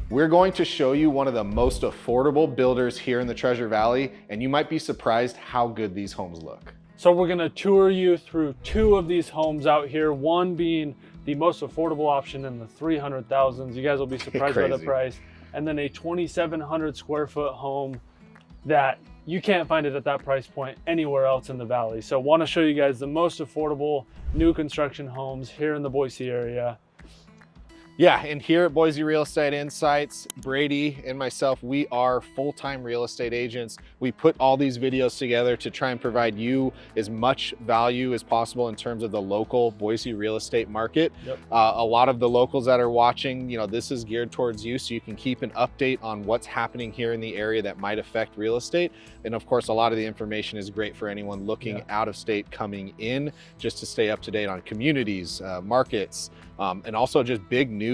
We're going to show you one of the most affordable builders here in the Treasure Valley, and you might be surprised how good these homes look. So we're gonna tour you through two of these homes out here, one being the most affordable option in the 300,000s. You guys will be surprised by the price. And then a 2,700 square foot home that you can't find it at that price point anywhere else in the valley. So want to show you guys the most affordable new construction homes here in the Boise area. Yeah, and here at Boise Real Estate Insights, Brady and myself, we are full-time real estate agents. We put all these videos together to try and provide you as much value as possible in terms of the local Boise real estate market. Yep. A lot of the locals that are watching, this is geared towards you, so you can keep an update on what's happening here in the area that might affect real estate. And of course, a lot of the information is great for anyone looking out of state coming in, just to stay up to date on communities, markets, and also just big news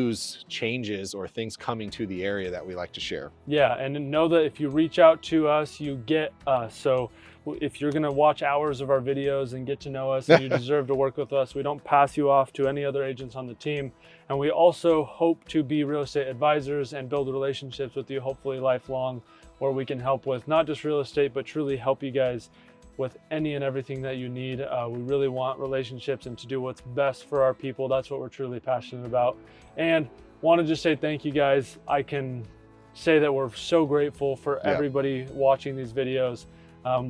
changes or things coming to the area that we like to share. Yeah, and know that if you reach out to us, you get us. So if you're gonna watch hours of our videos and get to know us, and you deserve to work with us, we don't pass you off to any other agents on the team. And we also hope to be real estate advisors and build relationships with you, hopefully lifelong, where we can help with not just real estate, but truly help you guys with any and everything that you need. We really want relationships and to do what's best for our people. That's what we're truly passionate about. And want to just say thank you guys. I can say that we're so grateful for everybody watching these videos.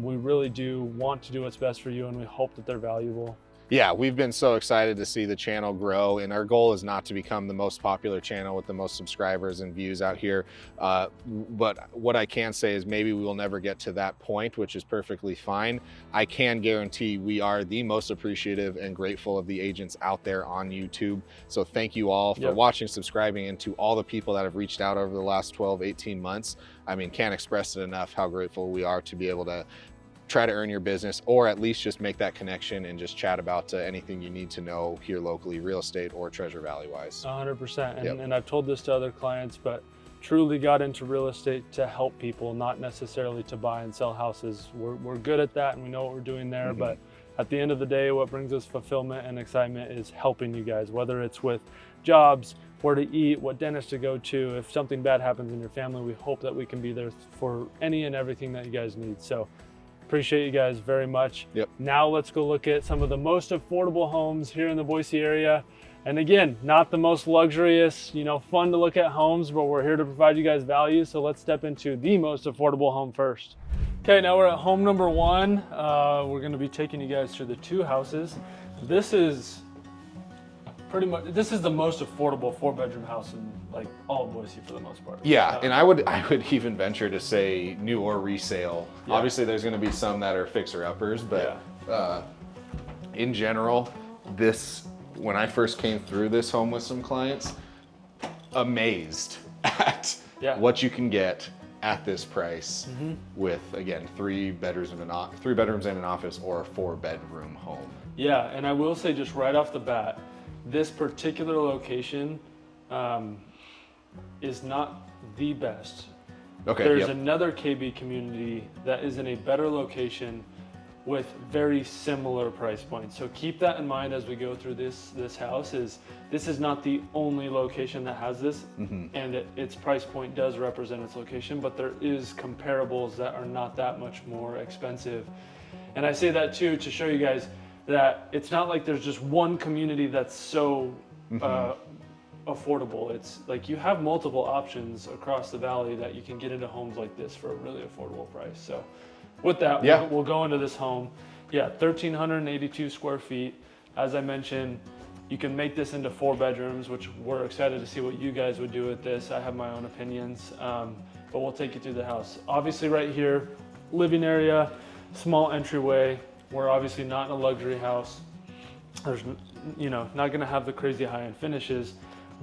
We really do want to do what's best for you, and we hope that they're valuable. Yeah, we've been so excited to see the channel grow, and our goal is not to become the most popular channel with the most subscribers and views out here. But what I can say is maybe we will never get to that point, which is perfectly fine. I can guarantee we are the most appreciative and grateful of the agents out there on YouTube. So thank you all for watching, subscribing, and to all the people that have reached out over the last 12, 18 months. I mean, can't express it enough how grateful we are to be able to try to earn your business, or at least just make that connection and just chat about anything you need to know here locally, real estate or Treasure Valley wise. 100%. And I've told this to other clients, but truly got into real estate to help people, not necessarily to buy and sell houses. We're good at that, and we know what we're doing there. But at the end of the day, what brings us fulfillment and excitement is helping you guys, whether it's with jobs, where to eat, what dentist to go to. If something bad happens in your family, we hope that we can be there for any and everything that you guys need. So appreciate you guys very much. Now let's go look at some of the most affordable homes here in the Boise area. And again, not the most luxurious, fun to look at homes, but we're here to provide you guys value. So let's step into the most affordable home first. Okay, now we're at home number one. We're gonna be taking you guys through the two houses. This is the most affordable 4-bedroom house in all of Boise for the most part. Yeah, and I would even venture to say new or resale. Obviously there's gonna be some that are fixer-uppers, but in general, when I first came through this home with some clients, amazed at what you can get at this price with, again, 3 bedrooms and an office, or a 4-bedroom home. Yeah, and I will say just right off the bat, this particular location is not the best. There's another KB community that is in a better location with very similar price points. So keep that in mind as we go through this house. This is not the only location that has this, and its price point does represent its location, but there is comparables that are not that much more expensive. And I say that too to show you guys that it's not like there's just one community that's so affordable. It's like you have multiple options across the valley that you can get into homes like this for a really affordable price. So with that, we'll go into this home. 1,382 square feet. As I mentioned, you can make this into 4 bedrooms, which we're excited to see what you guys would do with this. I have my own opinions, but we'll take you through the house. Obviously right here, living area, small entryway. We're obviously not in a luxury house. There's, not gonna have the crazy high-end finishes,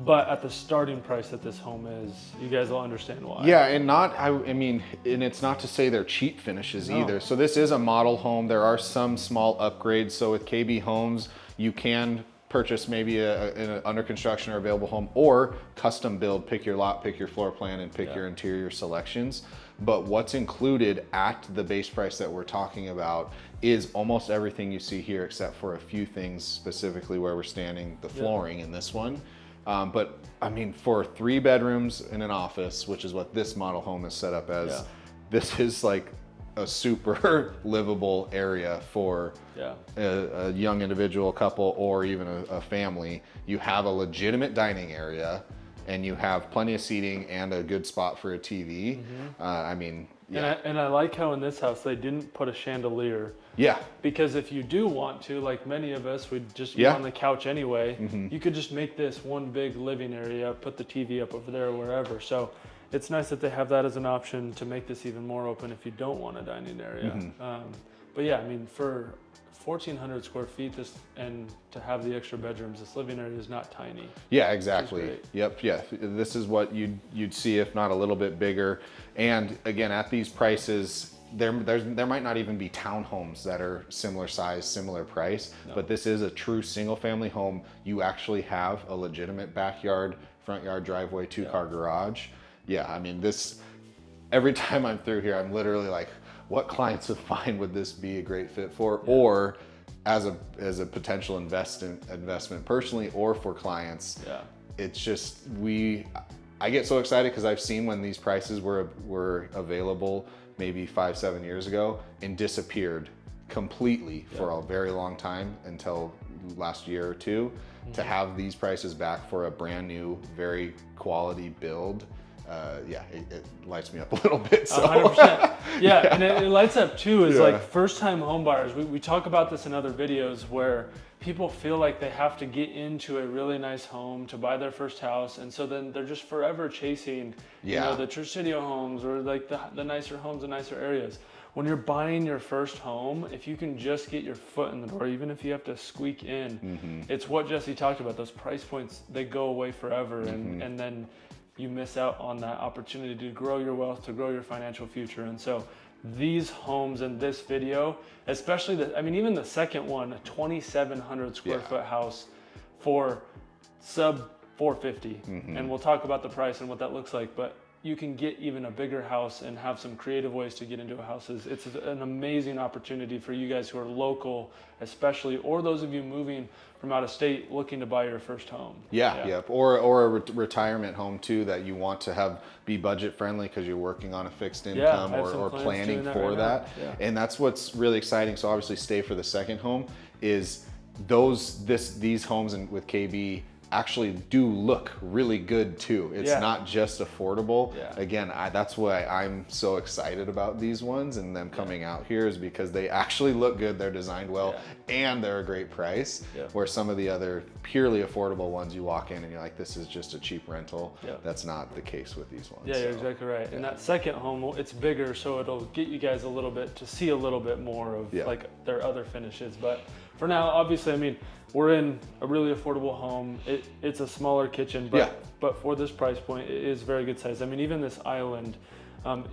but at the starting price that this home is, you guys will understand why. Yeah, and and it's not to say they're cheap finishes either. So this is a model home. There are some small upgrades. So with KB Homes, you can purchase maybe an under construction or available home, or custom build, pick your lot, pick your floor plan, and pick your interior selections. But what's included at the base price that we're talking about is almost everything you see here, except for a few things, specifically where we're standing, the flooring in this one. But I mean, for 3 bedrooms and an office, which is what this model home is set up as, Yeah. this is like a super livable area for Yeah. a young individual, couple, or even a family. You have a legitimate dining area, and you have plenty of seating and a good spot for a TV. I mean, yeah. And I like how in this house they didn't put a chandelier. Yeah. Because if you do want to, like many of us would just be Yeah. on the couch anyway, you could just make this one big living area, put the TV up over there or wherever. So it's nice that they have that as an option to make this even more open if you don't want a dining area. But yeah, I mean, for 1,400 square feet, and to have the extra bedrooms, this living area is not tiny. Yeah, exactly. great. Yep. Yeah. This is what you'd see, if not a little bit bigger. And again, at these prices, there might not even be townhomes that are similar size, similar price, but this is a true single family home. You actually have a legitimate backyard, front yard, driveway, 2-car garage. Yeah. I mean, every time I'm through here, I'm literally like, what clients of mine would this be a great fit for? Or as a potential investment personally, or for clients. Yeah. It's just, I get so excited because I've seen when these prices were available maybe 5-7 years ago and disappeared completely for a very long time until last year or two. To have these prices back for a brand new, very quality build, it lights me up a little bit. So 100%. Yeah, and it lights up too, is Yeah. like first-time home buyers. We talk about this in other videos where people feel like they have to get into a really nice home to buy their first house, and so then they're just forever chasing the Church Studio homes or like the nicer homes in nicer areas. When you're buying your first home, if you can just get your foot in the door, even if you have to squeak in, it's what Jesse talked about. Those price points, they go away forever, and then you miss out on that opportunity to grow your wealth, to grow your financial future. And so these homes in this video, especially even the second one, a 2,700 square foot house for sub 450. And we'll talk about the price and what that looks like, but you can get even a bigger house and have some creative ways to get into a house. It's an amazing opportunity for you guys who are local, especially, or those of you moving from out of state looking to buy your first home. Yep. Or a retirement home too that you want to be budget friendly because you're working on a fixed income or planning for that. And that's what's really exciting. So obviously stay for the second home is these homes with KB actually do look really good too. It's not just affordable. Again, that's why I'm so excited about these ones and them coming out here, is because they actually look good, they're designed well, and they're a great price. Where some of the other purely affordable ones, you walk in and you're like, this is just a cheap rental. That's not the case with these ones. Yeah, you're exactly right. And that second home, it's bigger, so it'll get you guys to see a little bit more of like their other finishes. But for now, obviously, I mean, we're in a really affordable home. It's a smaller kitchen, but for this price point, it is very good size. I mean, even this island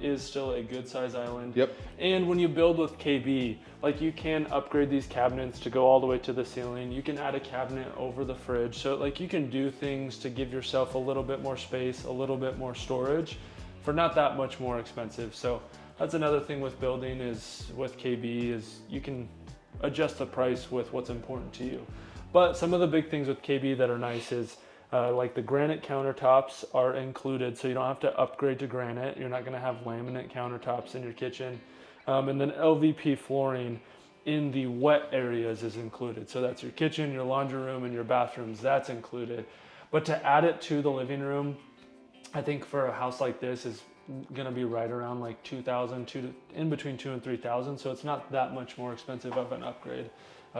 is still a good size island. And when you build with KB, like, you can upgrade these cabinets to go all the way to the ceiling. You can add a cabinet over the fridge. So like, you can do things to give yourself a little bit more space, a little bit more storage for not that much more expensive. So that's another thing with building with KB is you can adjust the price with what's important to you. But some of the big things with KB that are nice is like the granite countertops are included, so you don't have to upgrade to granite. You're not going to have laminate countertops in your kitchen. And then LVP flooring in the wet areas is included. So that's your kitchen, your laundry room, and your bathrooms. That's included. But to add it to the living room, I think for a house like this is going to be right around like $2,000, in between $2,000 and $3,000. So it's not that much more expensive of an upgrade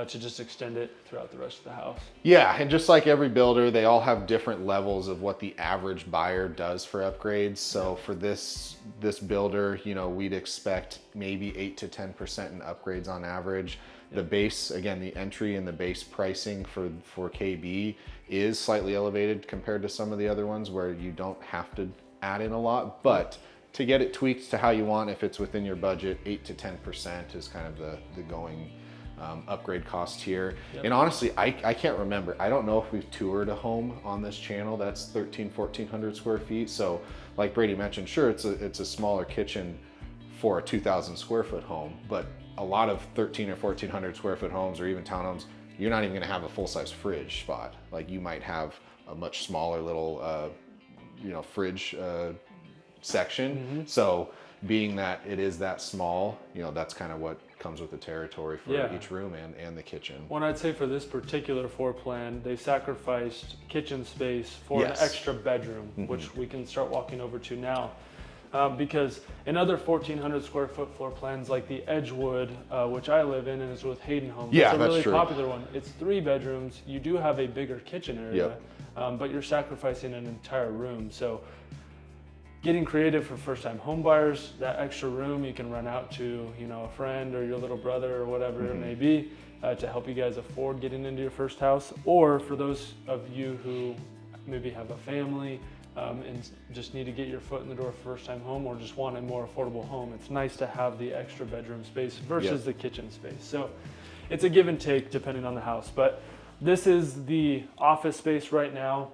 to just extend it throughout the rest of the house. Yeah, and just like every builder, they all have different levels of what the average buyer does for upgrades. So for this builder, we'd expect maybe 8 to 10% in upgrades on average. The base, again, the entry and the base pricing for KB is slightly elevated compared to some of the other ones where you don't have to add in a lot, but to get it tweaked to how you want, if it's within your budget, 8 to 10% is kind of the going upgrade cost here. And honestly, I can't remember. I don't know if we've toured a home on this channel that's 1,400 square feet. So like Brady mentioned, sure, it's a smaller kitchen for a 2,000 square foot home, but a lot of 1,300 or 1,400 square foot homes or even townhomes, you're not even gonna have a full-size fridge spot. Like, you might have a much smaller little, fridge section. So being that it is that small, that's kind of what comes with the territory for each room and the kitchen. Well, I'd say for this particular floor plan, they sacrificed kitchen space for an extra bedroom, which we can start walking over to now. Because in other 1,400 square foot floor plans, like the Edgewood, which I live in, and is with Hayden Homes, yeah, it's a really true. popular one. It's 3 bedrooms. You do have a bigger kitchen area, but you're sacrificing an entire room. So getting creative for first-time home buyers, that extra room you can rent out to, a friend or your little brother or whatever it may be, to help you guys afford getting into your first house. Or for those of you who maybe have a family, and just need to get your foot in the door for first-time home, or just want a more affordable home, it's nice to have the extra bedroom space versus the kitchen space. So it's a give and take depending on the house. But this is the office space right now.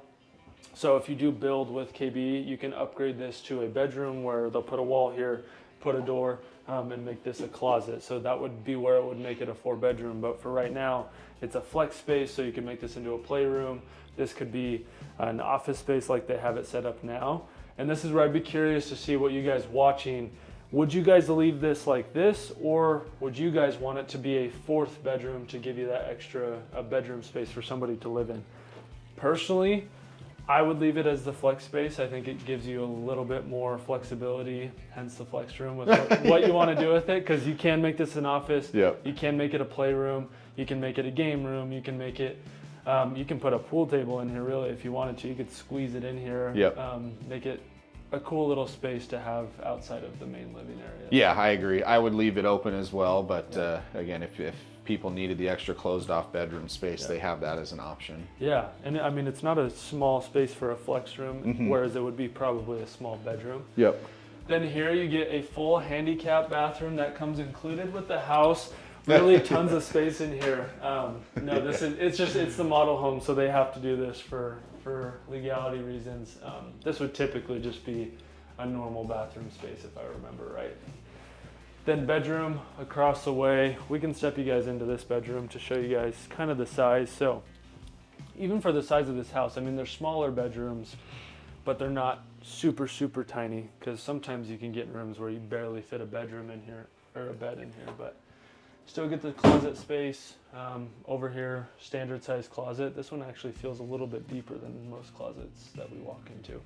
So if you do build with KB, you can upgrade this to a bedroom where they'll put a wall here, put a door, and make this a closet. So that would be where it would make it a 4-bedroom. But for right now, it's a flex space, so you can make this into a playroom. This could be an office space like they have it set up now. And this is where I'd be curious to see what you guys watching. Would you guys leave this like this, or would you guys want it to be a 4th bedroom to give you that extra bedroom space for somebody to live in? Personally, I would leave it as the flex space. I think it gives you a little bit more flexibility, hence the flex room, with what you want to do with it, because you can make this an office, you can make it a playroom, you can make it a game room, you can make it, you can put a pool table in here really if you wanted to. You could squeeze it in here, make it a cool little space to have outside of the main living area. Yeah, I agree. I would leave it open as well, but again, if people needed the extra closed off bedroom space, they have that as an option. Yeah, and I mean, it's not a small space for a flex room, whereas it would be probably a small bedroom. Then here you get a full handicap bathroom that comes included with the house. Really tons of space in here. No, it's the model home, so they have to do this for legality reasons. This would typically just be a normal bathroom space if I remember right. Then bedroom across the way. We can step you guys into this bedroom to show you guys kind of the size. So even for the size of this house, I mean, they're smaller bedrooms, but they're not super, super tiny, because sometimes you can get rooms where you barely fit a bedroom in here, or a bed in here, but still get the closet space. Over here, standard size closet. This one actually feels a little bit deeper than most closets that we walk into.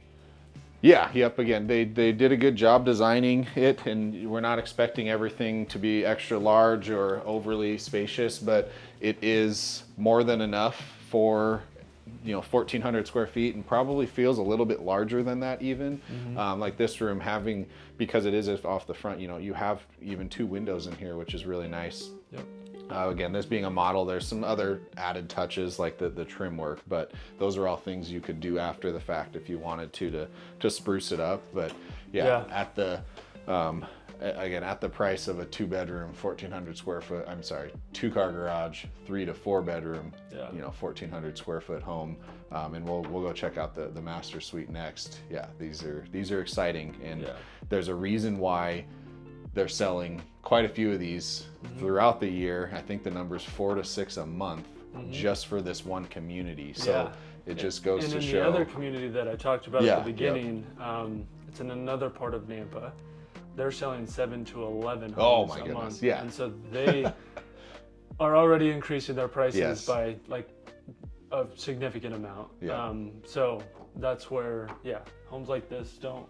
Yeah, again, they did a good job designing it, and we're not expecting everything to be extra large or overly spacious, but it is more than enough for 1,400 square feet, and probably feels a little bit larger than that even. Like this room, because it is off the front, you have even 2 windows in here, which is really nice. Again, this being a model, there's some other added touches like the trim work, but those are all things you could do after the fact if you wanted to spruce it up. But at the again, at the price of a 2-bedroom, 1,400 square foot, 2-car garage, 3 to 4 bedroom, 1,400 square foot home, and we'll go check out the master suite next. Yeah, these are exciting, and there's a reason why they're selling quite a few of these throughout the year. I think the number's 4 to 6 a month just for this one community. So it just goes to show. And in the other community that I talked about at the beginning, it's in another part of Nampa. They're selling 7 to 11 homes a month. And so they are already increasing their prices by like a significant amount. So that's where, homes like this don't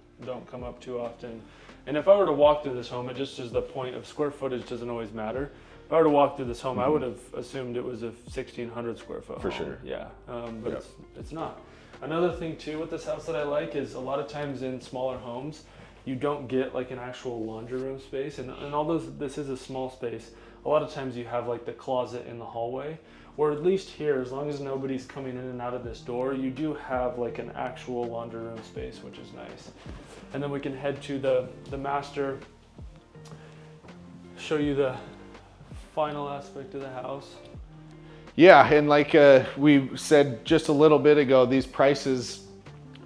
come up too often. And if I were to walk through this home, it just is the point of square footage doesn't always matter. If I were to walk through this home, I would have assumed it was a 1,600 square foot home. For sure. But it's not. Another thing too with this house that I like is a lot of times in smaller homes, you don't get like an actual laundry room space. And although this is a small space, a lot of times you have like the closet in the hallway, or at least here, as long as nobody's coming in and out of this door, you do have like an actual laundry room space, which is nice. And then we can head to the master, show you the final aspect of the house. Yeah, and like we said just a little bit ago, these prices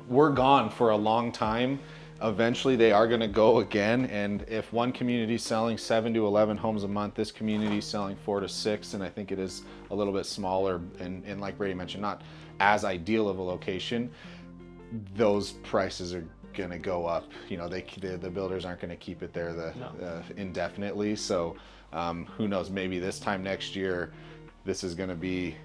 were gone for a long time. Eventually they are going to go again, and if one community is selling 7 to 11 homes a month, this community is selling 4 to 6, and I think it is a little bit smaller, and like Brady mentioned, not as ideal of a location, those prices are going to go up. You know, the builders aren't going to keep it there indefinitely. So who knows, maybe this time next year, this is going to be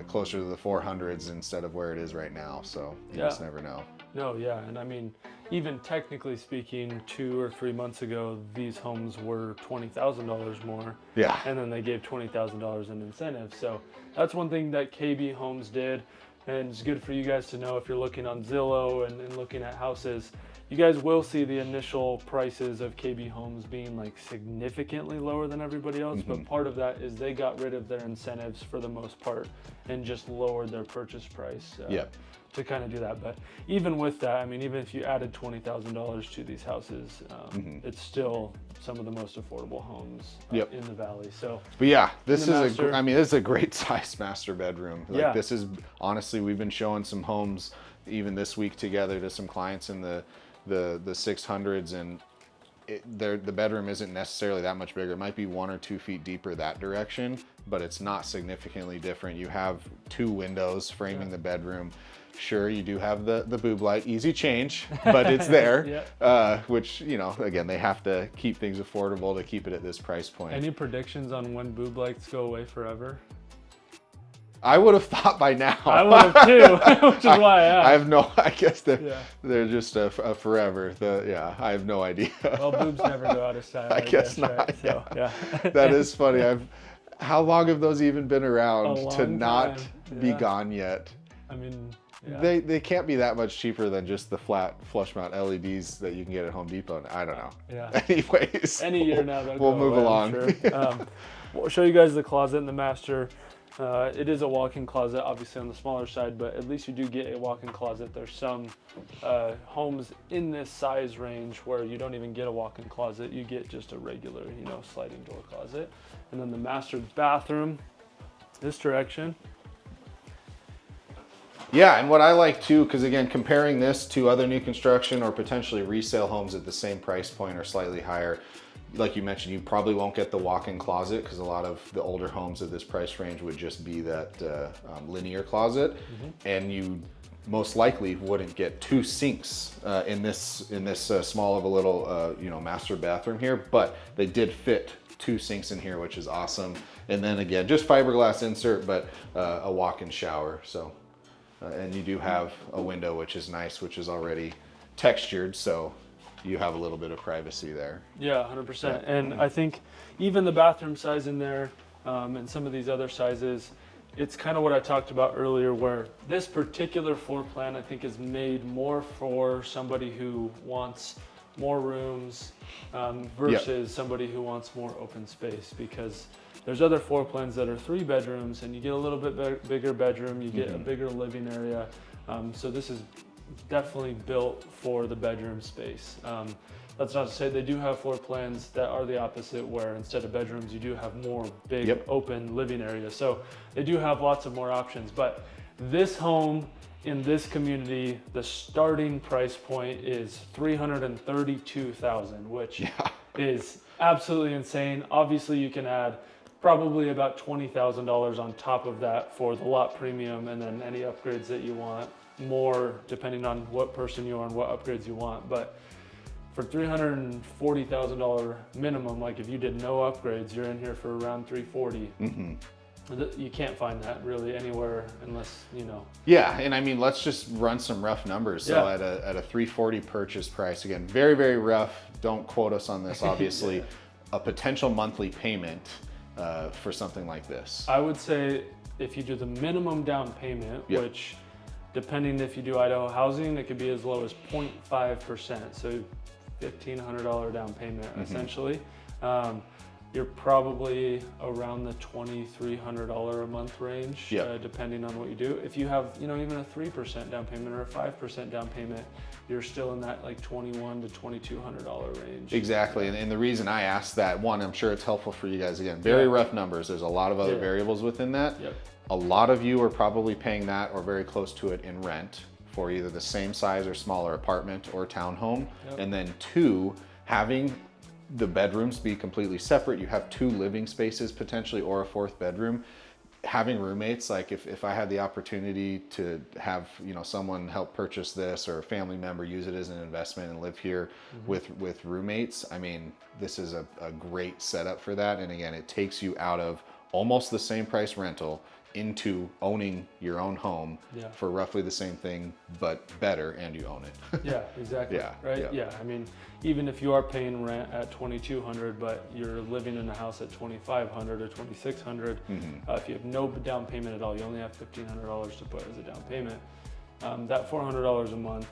closer to the 400s instead of where it is right now. So you just never know. No, yeah. And I mean, even technically speaking, 2 or 3 months ago, these homes were $20,000 more. Yeah. And then they gave $20,000 in incentives. So that's one thing that KB Homes did. And it's good for you guys to know if you're looking on Zillow and looking at houses. You guys will see the initial prices of KB Homes being like significantly lower than everybody else, but part of that is they got rid of their incentives for the most part and just lowered their purchase price to kind of do that. But even with that, I mean, even if you added $20,000 to these houses, it's still some of the most affordable homes in the valley. So, but yeah, this is a great size master bedroom. Like this is honestly, we've been showing some homes even this week together to some clients in the 600s, and the bedroom isn't necessarily that much bigger. It might be 1 or 2 feet deeper that direction, but it's not significantly different. You have 2 windows framing the bedroom. Sure, you do have the boob light, easy change, but it's there. Which, you know, again, they have to keep things affordable to keep it at this price point. Any predictions on when boob lights go away forever? I would have thought by now. I would have too, which is why I asked. I guess they're just a forever. I have no idea. Well, boobs never go out of style. I guess not. Right? So, That is funny. How long have those even been around to not be gone yet? I mean, they can't be that much cheaper than just the flat flush mount LEDs that you can get at Home Depot. I don't know. Anyways, any year now we'll move along. Sure. We'll show you guys the closet in the master. It is a walk-in closet, obviously on the smaller side, but at least you do get a walk-in closet. There's some homes in this size range where you don't even get a walk-in closet. You get just a regular, sliding door closet. And then the master bathroom, this direction. Yeah, and what I like too, because again, comparing this to other new construction or potentially resale homes at the same price point or slightly higher, like you mentioned, you probably won't get the walk-in closet because a lot of the older homes at this price range would just be that linear closet, and you most likely wouldn't get 2 sinks in this small of a little master bathroom here. But they did fit 2 sinks in here, which is awesome. And then again, just fiberglass insert, but a walk-in shower. So and you do have a window, which is nice, which is already textured, so you have a little bit of privacy there. Yeah, 100%. And I think even the bathroom size in there and some of these other sizes, it's kind of what I talked about earlier, where this particular floor plan I think is made more for somebody who wants more rooms versus somebody who wants more open space, because there's other floor plans that are 3 bedrooms and you get a little bit bigger bedroom, you get a bigger living area. So this is definitely built for the bedroom space. That's not to say they do have floor plans that are the opposite, where instead of bedrooms you do have more big open living areas. So they do have lots of more options. But this home in this community, the starting price point is $332,000, which is absolutely insane. Obviously you can add probably about $20,000 on top of that for the lot premium, and then any upgrades that you want, more depending on what person you are and what upgrades you want. But for $340,000 minimum, like if you did no upgrades, you're in here for around $340,000. You can't find that really anywhere unless, Yeah, and I mean, let's just run some rough numbers. So at a $340,000 purchase price, again, very, very rough, don't quote us on this, obviously, a potential monthly payment for something like this. I would say if you do the minimum down payment, which depending if you do Idaho housing, it could be as low as 0.5%. So $1,500 down payment, essentially. You're probably around the $2,300 a month range, depending on what you do. If you have, even a 3% down payment or a 5% down payment, you're still in that like $2,100 to $2,200 range. Exactly, and the reason I asked that, one, I'm sure it's helpful for you guys. Again, very rough numbers. There's a lot of other variables within that. A lot of you are probably paying that or very close to it in rent for either the same size or smaller apartment or townhome. And then 2, having the bedrooms be completely separate. You have 2 living spaces potentially, or a 4th bedroom. having roommates, like if I had the opportunity to have, you know, someone help purchase this or a family member use it as an investment and live here with roommates, I mean, this is a great setup for that. And again, it takes you out of almost the same price rental into owning your own home for roughly the same thing, but better, and you own it. Yeah, exactly. Yeah, right. yeah. Yeah. I mean, even if you are paying rent at $2,200, but you're living in a house at $2,500 or $2,600, if you have no down payment at all, you only have $1,500 to put as a down payment. That $400 a month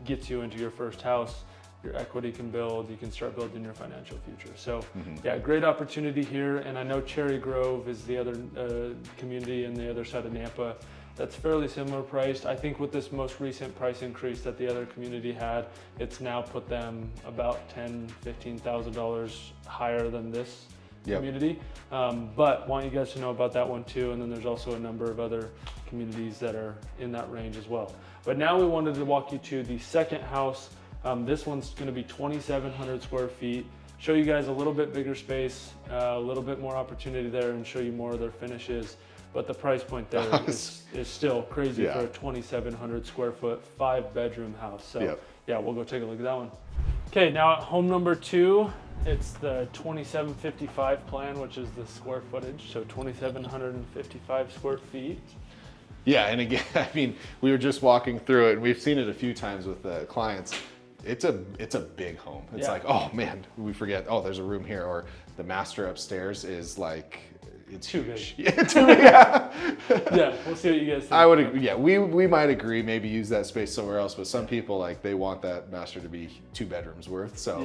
gets you into your first house. Your equity can build, you can start building your financial future. So yeah, great opportunity here. And I know Cherry Grove is the other community in the other side of Nampa that's fairly similar priced. I think with this most recent price increase that the other community had, it's now put them about $10,000, $15,000 higher than this community. But want you guys to know about that one too. And then there's also a number of other communities that are in that range as well. But now we wanted to walk you to the second house. This one's going to be 2,700 square feet. Show you guys a little bit bigger space, a little bit more opportunity there, and show you more of their finishes. But the price point there is still crazy for a 2,700 square foot, 5-bedroom house. So yeah, we'll go take a look at that one. Okay, now at home number 2, it's the 2,755 plan, which is the square footage. So 2,755 square feet. Yeah, and again, I mean, we were just walking through it, and we've seen it a few times with clients. It's a big home. It's like, oh man, we forget, oh, there's a room here, or the master upstairs is like, it's too huge. big. Yeah, too big. Yeah. Yeah, we'll see what you guys think. I would, yeah, we might agree, maybe use that space somewhere else, but some people, like, they want that master to be 2 bedrooms worth. So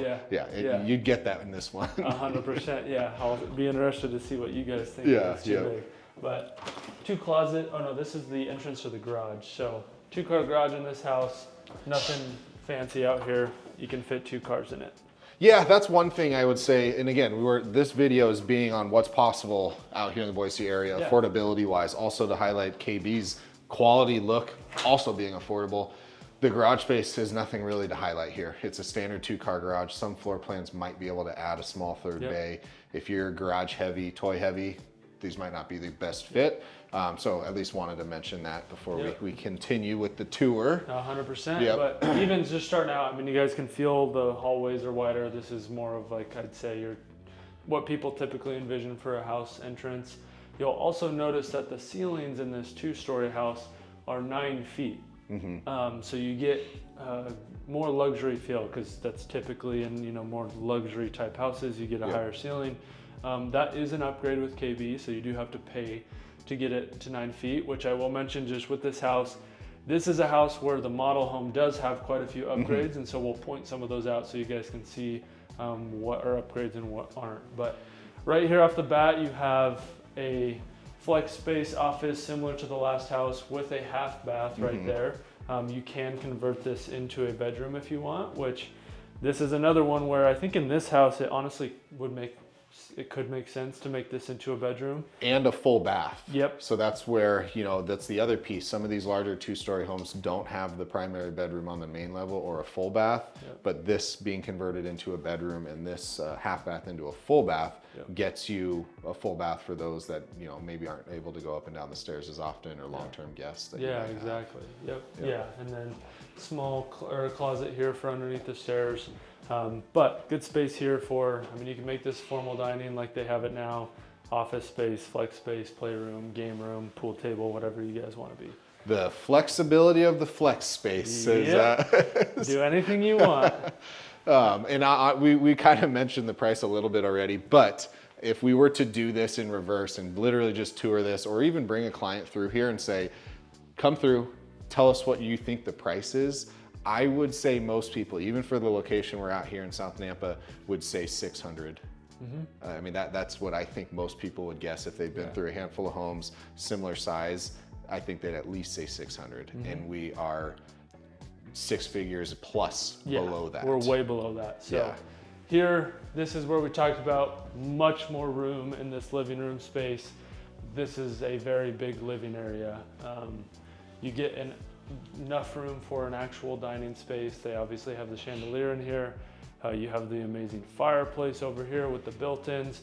you'd get that in this one. 100%. Yeah, I'll be interested to see what you guys think. Yeah, it's too big. But 2 closet. Oh no, this is the entrance to the garage. So 2-car garage in this house. Nothing fancy out here. You can fit 2 cars in it. Yeah, that's one thing I would say. And again, this video is being on what's possible out here in the Boise area, affordability wise, also to highlight KB's quality look, also being affordable. The garage space is nothing really to highlight here. It's a standard 2-car garage. Some floor plans might be able to add a small 3rd bay. If you're garage heavy, toy heavy, these might not be the best fit. So at least wanted to mention that before we continue with the tour. 100%, but even just starting out, I mean, you guys can feel the hallways are wider. This is more of like, I'd say what people typically envision for a house entrance. You'll also notice that the ceilings in this 2-story house are 9 feet. So you get more luxury feel, because that's typically in, you know, more luxury type houses, you get a higher ceiling. That is an upgrade with KB, so you do have to pay to get it to 9 feet, which I will mention just with this house. This is a house where the model home does have quite a few upgrades, and so we'll point some of those out so you guys can see what are upgrades and what aren't. But right here off the bat, you have a flex space office similar to the last house with a half bath right there. You can convert this into a bedroom if you want, which this is another one where I think in this house, it honestly could make sense to make this into a bedroom. And a full bath. Yep. So that's where, you know, that's the other piece. Some of these larger 2-story homes don't have the primary bedroom on the main level or a full bath, but this being converted into a bedroom and this half bath into a full bath gets you a full bath for those that, you know, maybe aren't able to go up and down the stairs as often, or long-term guests. That exactly. Yeah, and then small closet here for underneath the stairs. But good space here for, I mean, you can make this formal dining like they have it now, office space, flex space, playroom, game room, pool table, whatever you guys want to be. The flexibility of the flex space is do anything you want. And we kind of mentioned the price a little bit already, but if we were to do this in reverse and literally just tour this, or even bring a client through here and say, come through, tell us what you think the price is, I would say most people, even for the location we're out here in South Nampa, would say 600. I mean, that's what I think most people would guess if they've been through a handful of homes, similar size. I think they'd at least say 600. And we are 6 figures plus below that. We're way below that. So here, this is where we talked about much more room in this living room space. This is a very big living area. You get enough room for an actual dining space. They obviously have the chandelier in here. You have the amazing fireplace over here with the built-ins.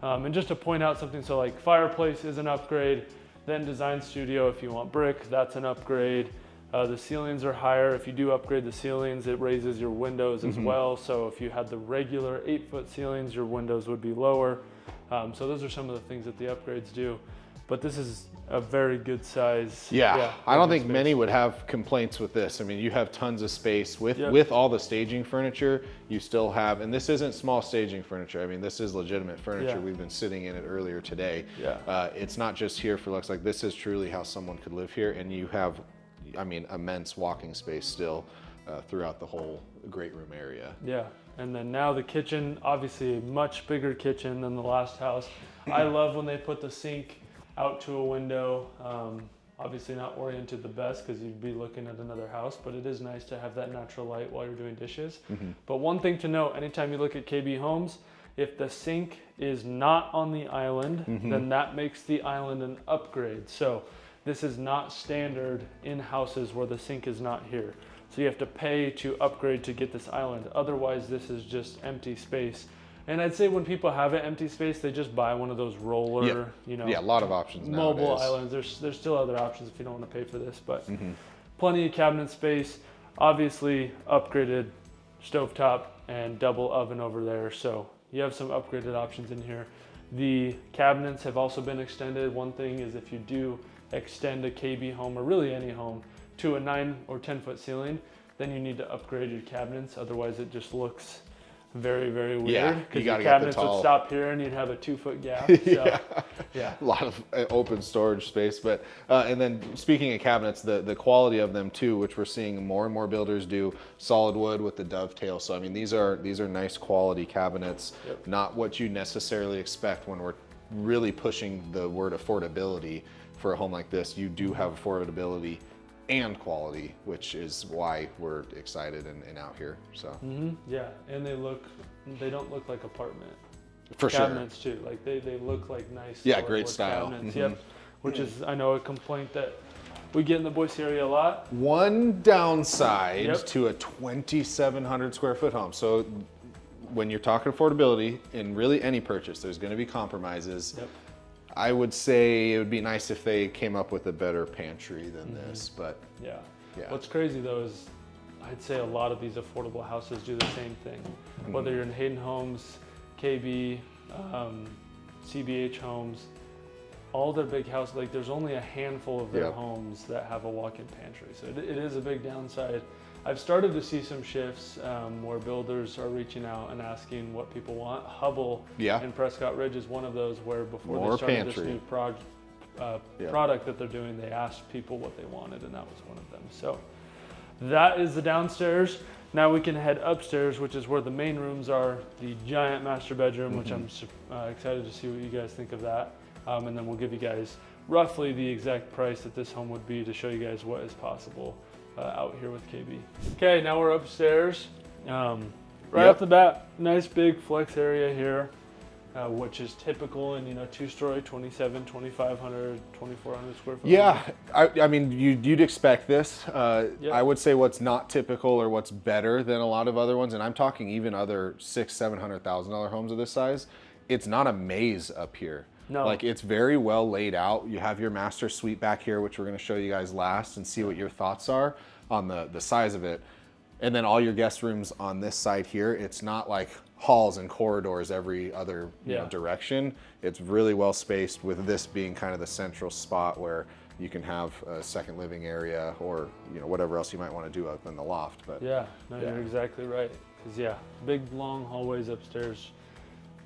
And just to point out something, so like fireplace is an upgrade, then design studio, if you want brick, that's an upgrade. The ceilings are higher. If you do upgrade the ceilings, it raises your windows as well. So if you had the regular 8-foot ceilings, your windows would be lower. So those are some of the things that the upgrades do. But this is a very good size. Yeah, I don't think space. many would have complaints with this. I mean, you have tons of space with all the staging furniture. You still have, and this isn't small staging furniture. I mean, this is legitimate furniture. We've been sitting in it earlier today. It's not just here for looks. Like, this is truly how someone could live here, and you have, I mean, immense walking space still throughout the whole great room area. Yeah, and then now the kitchen, obviously a much bigger kitchen than the last house. I love when they put the sink out to a window. Obviously not oriented the best because you'd be looking at another house, but it is nice to have that natural light while you're doing dishes. But one thing to note, anytime you look at KB homes, if the sink is not on the island, then that makes the island an upgrade. So this is not standard in houses where the sink is not here. So you have to pay to upgrade to get this island. Otherwise, this is just empty space. And I'd say when people have an empty space, they just buy one of those roller, you know, a lot of options mobile nowadays. islands. There's still other options if you don't want to pay for this, but plenty of cabinet space. Obviously, upgraded stovetop and double oven over there. So you have some upgraded options in here. The cabinets have also been extended. One thing is if you do extend a KB home, or really any home, to a 9 or 10 foot ceiling, then you need to upgrade your cabinets. Otherwise, it just looks very, very weird. Because your cabinets would stop here and you'd have a 2-foot gap. So, a lot of open storage space. But and then speaking of cabinets, the quality of them too, which we're seeing more and more builders do, solid wood with the dovetail. So I mean, these are nice quality cabinets, not what you necessarily expect when we're really pushing the word affordability for a home like this. You do have affordability and quality, which is why we're excited and out here. So yeah, and they don't look like apartment for cabinets too. Like they look like nice. Great style. Yep, which is, I know, a complaint that we get in the Boise area a lot. One downside to a 2,700 square foot home. So when you're talking affordability in really any purchase, there's going to be compromises. I would say it would be nice if they came up with a better pantry than this, but yeah. What's crazy though is I'd say a lot of these affordable houses do the same thing. Whether you're in Hayden Homes, KB, CBH Homes, all their big houses, like there's only a handful of their homes that have a walk-in pantry. So it is a big downside. I've started to see some shifts where builders are reaching out and asking what people want. Hubble in Prescott Ridge is one of those where before they started this new product that they're doing, they asked people what they wanted, and that was one of them. So that is the downstairs. Now we can head upstairs, which is where the main rooms are, the giant master bedroom, which I'm excited to see what you guys think of that. And then we'll give you guys roughly the exact price that this home would be to show you guys what is possible out here with KB. Okay, now we're upstairs. Right off the bat, nice big flex area here, which is typical in, 2-story, 2,700, 2,500, 2,400 square foot. Yeah, I mean, you'd expect this. I would say what's not typical or what's better than a lot of other ones, and I'm talking even other $600,000-$700,000 homes of this size, it's not a maze up here. No. Like, it's very well laid out. You have your master suite back here, which we're going to show you guys last and see what your thoughts are on the size of it. And then all your guest rooms on this side here. It's not like halls and corridors every other direction. It's really well spaced, with this being kind of the central spot where you can have a second living area or whatever else you might want to do up in the loft. But you're exactly right. Because big long hallways upstairs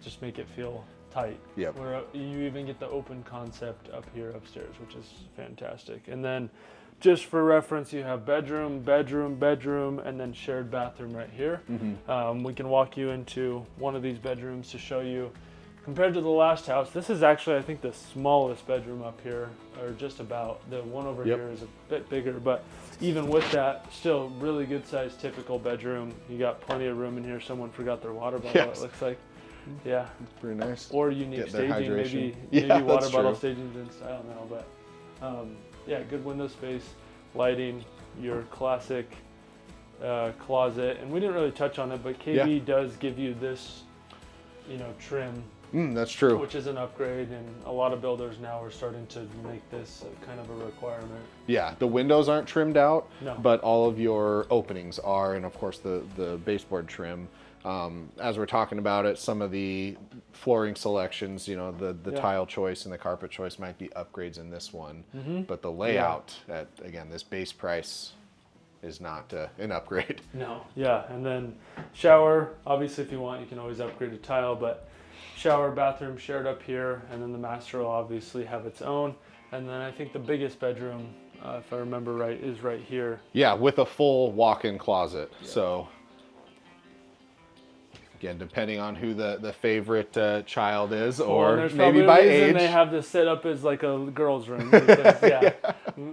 just make it feel tight. Where you even get the open concept up here upstairs, which is fantastic. And then just for reference, you have bedroom, bedroom, bedroom, and then shared bathroom right here. We can walk you into one of these bedrooms to show you. Compared to the last house, this is actually, I think, the smallest bedroom up here, or just about. The one over here is a bit bigger, but even with that, still really good sized typical bedroom. You got plenty of room in here. Someone forgot their water bottle, it looks like. Yeah, it's pretty nice. Or unique staging, maybe water bottle staging's in style now, but good window space, lighting, your classic closet. And we didn't really touch on it, but KB does give you this, trim That's true. which is an upgrade, and a lot of builders now are starting to make this kind of a requirement. Yeah, the windows aren't trimmed out, No. but all of your openings are, and of course the baseboard trim. As we're talking about it, some of the flooring selections, you know, the tile choice and the carpet choice might be upgrades in this one, but the layout at, again, this base price is not an upgrade. No, yeah, and then shower, obviously if you want, you can always upgrade to tile, but shower, bathroom shared up here, and then the master will obviously have its own. And then I think the biggest bedroom, if I remember right, is right here. Yeah, with a full walk-in closet. Yeah. So again, depending on who the favorite child is, or maybe by age. They have this set up as like a girl's room. Because, yeah,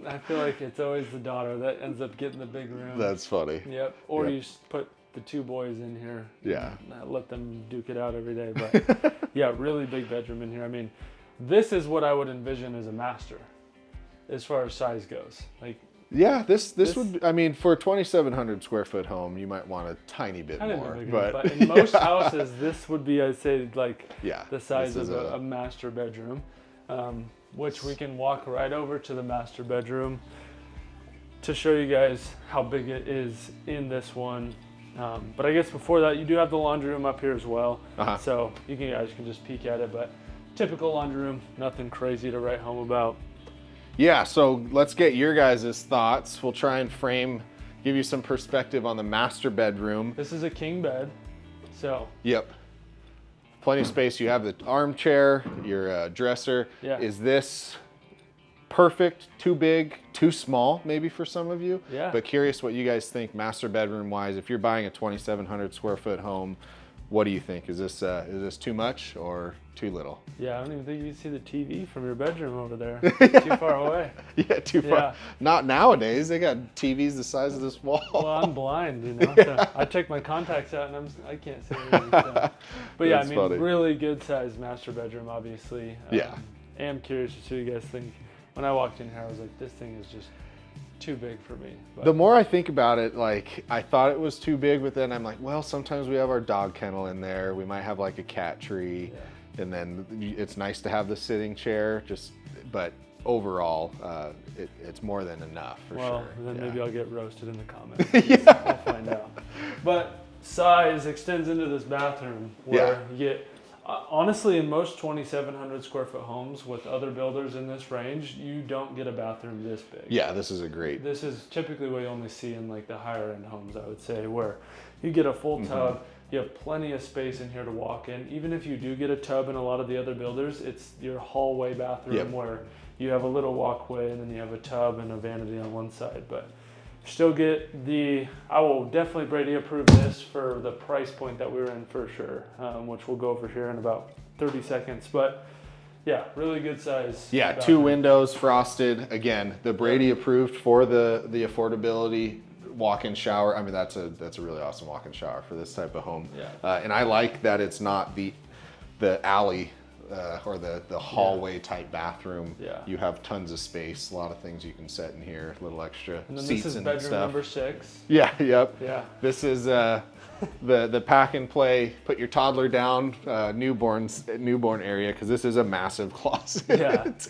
I feel like it's always the daughter that ends up getting the big room. That's funny. Yep. Or you just put the two boys in here. Yeah. Let them duke it out every day. But yeah, really big bedroom in here. I mean, this is what I would envision as a master, as far as size goes. Like. Yeah, this would, I mean, for a 2,700 square foot home, you might want a tiny bit more. But in most houses, this would be, I'd say, like the size of a master bedroom, which we can walk right over to the master bedroom to show you guys how big it is in this one. But I guess before that, you do have the laundry room up here as well. So you guys can just peek at it, but typical laundry room, nothing crazy to write home about. Yeah, so let's get your guys' thoughts. We'll try and give you some perspective on the master bedroom. This is a king bed, so. Yep. Plenty of space. You have the armchair, your dresser. Yeah. Is this perfect, too big, too small, maybe for some of you? Yeah. But curious what you guys think master bedroom wise. If you're buying a 2,700 square foot home, what do you think? Is this too much or too little? Yeah, I don't even think you can see the TV from your bedroom over there. Too far away. Yeah, too far. Yeah. Not nowadays. They got TVs the size of this wall. Well, I'm blind, you know. So I take my contacts out and I can't see anything. So. But yeah, I mean, funny. Really good sized master bedroom, obviously. Yeah. I'm curious to see what you guys think. When I walked in here, I was like, this thing is just too big for me. But the more I think about it, like I thought it was too big, but then I'm like, well, sometimes we have our dog kennel in there. We might have like a cat tree, and then it's nice to have the sitting chair. But overall, it's more than enough for sure. Well, then maybe I'll get roasted in the comments. I'll find out. But size extends into this bathroom where you get. Honestly, in most 2,700 square foot homes with other builders in this range, you don't get a bathroom this big. Yeah, this is a great. This is typically what you only see in like the higher end homes, I would say, where you get a full tub, you have plenty of space in here to walk in. Even if you do get a tub in a lot of the other builders, it's your hallway bathroom where you have a little walkway and then you have a tub and a vanity on one side. But still get I will definitely Brady approve this for the price point that we were in for sure, which we'll go over here in about 30 seconds. But yeah, really good size. Yeah, bathroom. 2 windows, frosted. Again, the Brady approved for the affordability walk-in shower. I mean, that's a really awesome walk-in shower for this type of home. Yeah. And I like that it's not the alley or the hallway type bathroom. Yeah. You have tons of space, a lot of things you can set in here, little extra and then seats this is and bedroom stuff. number 6. Yeah, yep. Yeah. This is the pack and play, put your toddler down, newborn area, because this is a massive closet.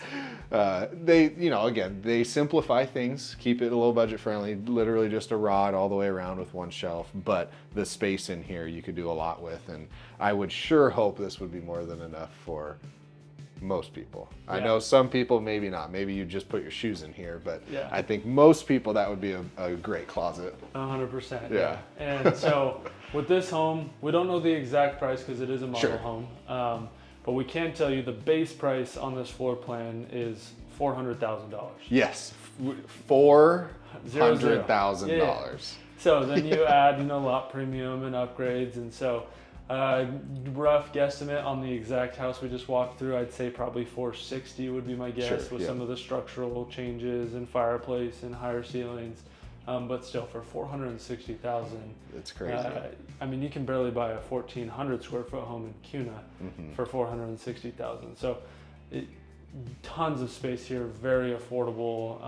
Yeah. They simplify things, keep it a little budget friendly, literally just a rod all the way around with one shelf, but the space in here you could do a lot with, and I would sure hope this would be more than enough for most people. I know some people maybe not. Maybe you just put your shoes in here, but I think most people that would be a great closet. 100%. Yeah. And so with this home, we don't know the exact price because it is a model home, but we can tell you the base price on this floor plan is $400,000. Yes, $400,000. So then you add, lot premium and upgrades, and so rough guesstimate on the exact house we just walked through, I'd say probably 460 would be my guess, with some of the structural changes and fireplace and higher ceilings. But still, for $460,000, it's crazy. I mean, you can barely buy a 1,400 square foot home in Cuna for $460,000. So, tons of space here, very affordable.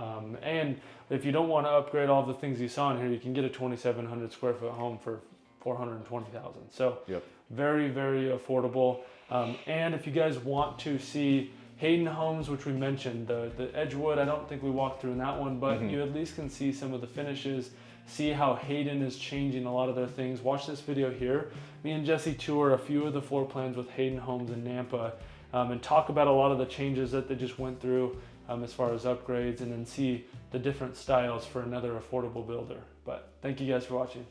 And if you don't want to upgrade all the things you saw in here, you can get a 2,700 square foot home for 420,000. So Yep. very, very affordable. And if you guys want to see Hayden homes, which we mentioned, the Edgewood, I don't think we walked through in that one, but you at least can see some of the finishes, see how Hayden is changing a lot of their things. Watch this video here. Me and Jesse tour a few of the floor plans with Hayden homes in Nampa, and talk about a lot of the changes that they just went through as far as upgrades, and then see the different styles for another affordable builder. But thank you guys for watching.